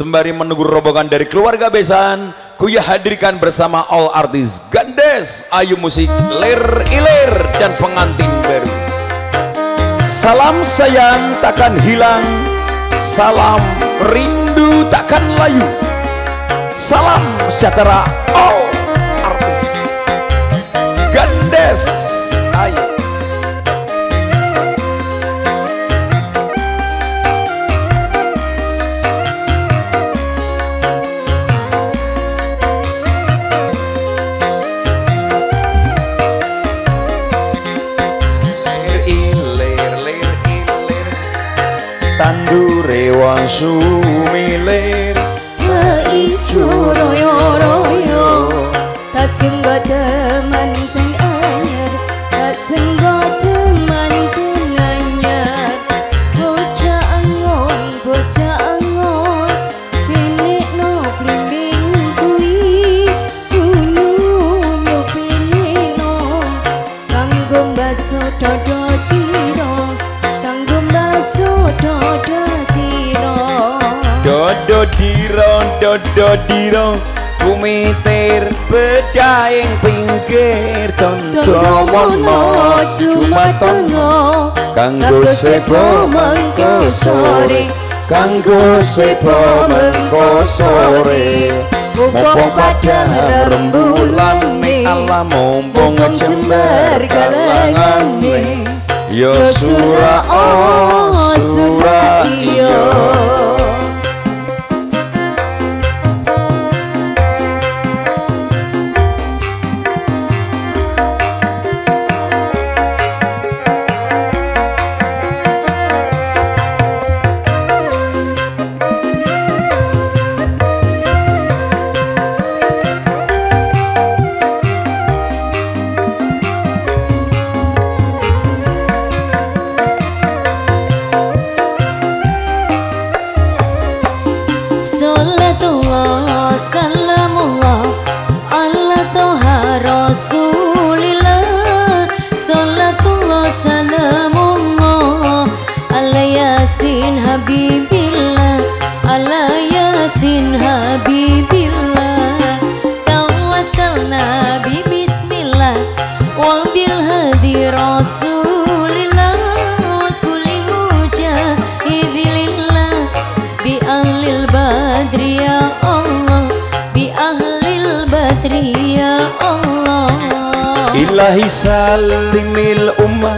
sembari menunggu rombongan dari keluarga besan, Kuya hadirkan bersama all artis Gandes, Ayu Musik, Lir Ilir dan pengantin baru. Salam sayang takkan hilang, salam rindu takkan layu, salam sejahtera all artis Gandes, Ayu. Tandure wong sumilir ijo royo-royo tak senggo temanten anyar, tak senggo temanten anyar. Bocah angon kene no blimbing kuwi dunyo kene no kanggo baso dodo tiro, kanggo baso dodo tiro. Dodo diro kumitir bedaing pinggir tontomono cuma tono kanggo sepo mengko sore, kanggo sepo mengko sore. Mumpung pada rembulan me alam mumpung jember galangan me yo surah oh surah iyo. Salatullah salamullah ala toha rasulillah, salatullah salamullah ala yasin habibillah, ala yasin habibillah. Tawassalna bi bismillah wa bil hadi rasulillah wa kulli mujahidillah bi ahlil badri ya Allah, bi ahlil badri ya Allah. Ilahi salimil ummah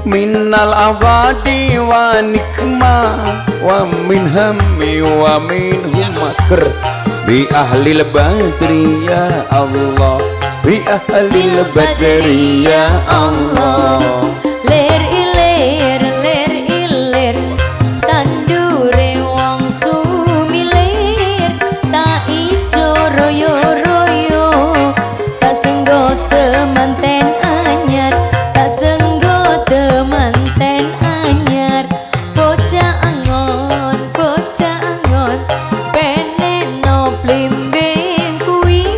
minal awadi wa nikmah wa min hammi wa min humasker bi ahlil badri ya Allah, bi ahlil badri ya Allah. Lir ilir tandure wong sumilir, tak ijo royo-royo tak senggo temanten anyar, tak senggo temanten anyar. Bocah angon peneno blimbing kuwi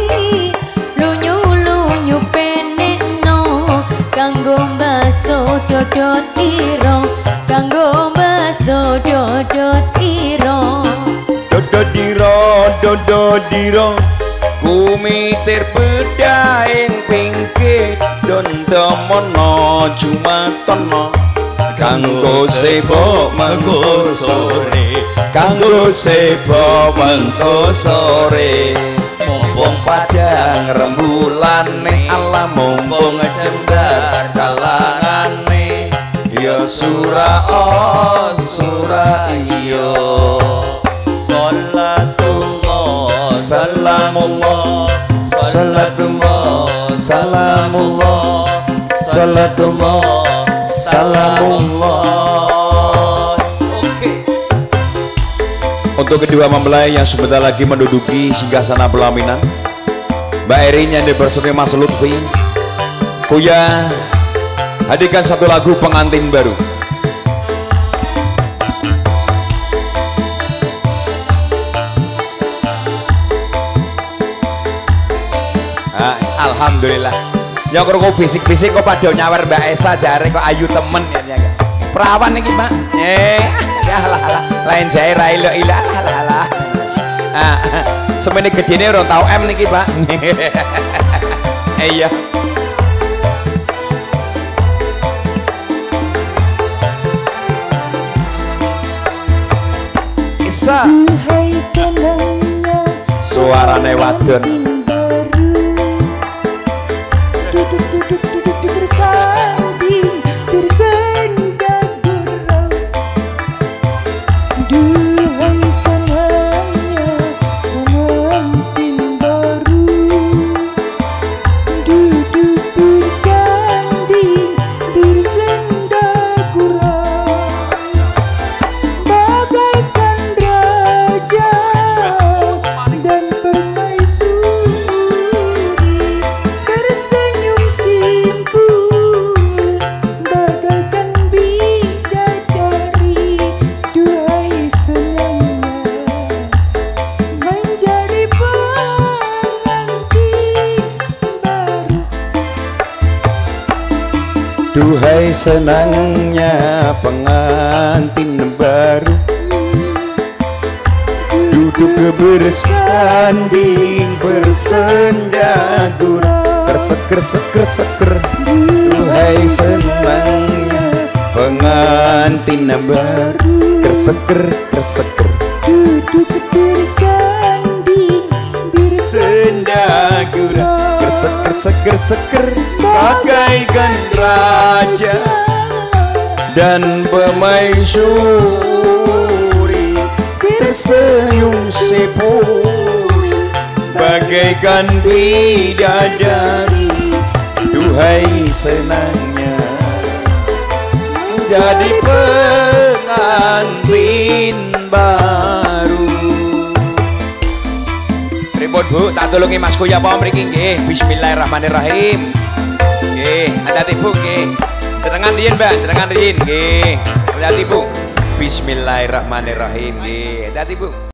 lunyu-lunyu peneno kanggo baso dodo tiro, kanggo baso dodo tiro. Dodo diro kumitir bedaing pinggir tontomono cuma tono kanggo sepo mengko sore, kanggo sepo mengko sore. Mumpung padang rembulane alam mumpung jembar kalangane ya surah oh surah iyo. Salatullah salamullah salatullah salamullah salatullah salamullah. Oke. Untuk kedua mempelai yang sebentar lagi menduduki singgasana pelaminan, Mbak Erin yang dibersuki Mas Lutfi, Kuya hadirkan satu lagu pengantin baru. Alhamdulillah. Ya kok bisik-bisik kok pada nyawer Mbak Esa jare kok ayu temen ya. Perawan iki, Pak. Ya lah lain jae ra ilo ilah lah. Semene gedene ora tau M niki, Pak. Iya. Isa. Duhai senangnya Suarane wadon. duduk bersanding bersenda gurau. Duhai senangnya pengantin baru, duduk bersanding bersenda gurau. Bagaikan raja dan permaisuri, tersenyum simpul bagaikan bidadari. Duhai senangnya menjadi pengantin baru. Duhai senangnya pengantin baru, duduk bersanding bersenda gurau. Kerseker seker seker. Duhai senangnya pengantin baru, kerseker kerseker. Duduk bersanding Senda gurau. Kerseker seker seker. Bagaikan raja dan permaisuri, tersenyum sepoi bagaikan bidadari. Duhai senangnya menjadi pengantin baru. Pripun Bu, tak tulungi Mas Kuya apa mriki nggih. Bismillahirrahmanirrahim. Nggih, hati-hati Bu nggih. Jenengan riyin Mbak, jenengan riyin nggih. Hati-hati Bu. Bismillahirrahmanirrahim nggih. Hati-hati Bu.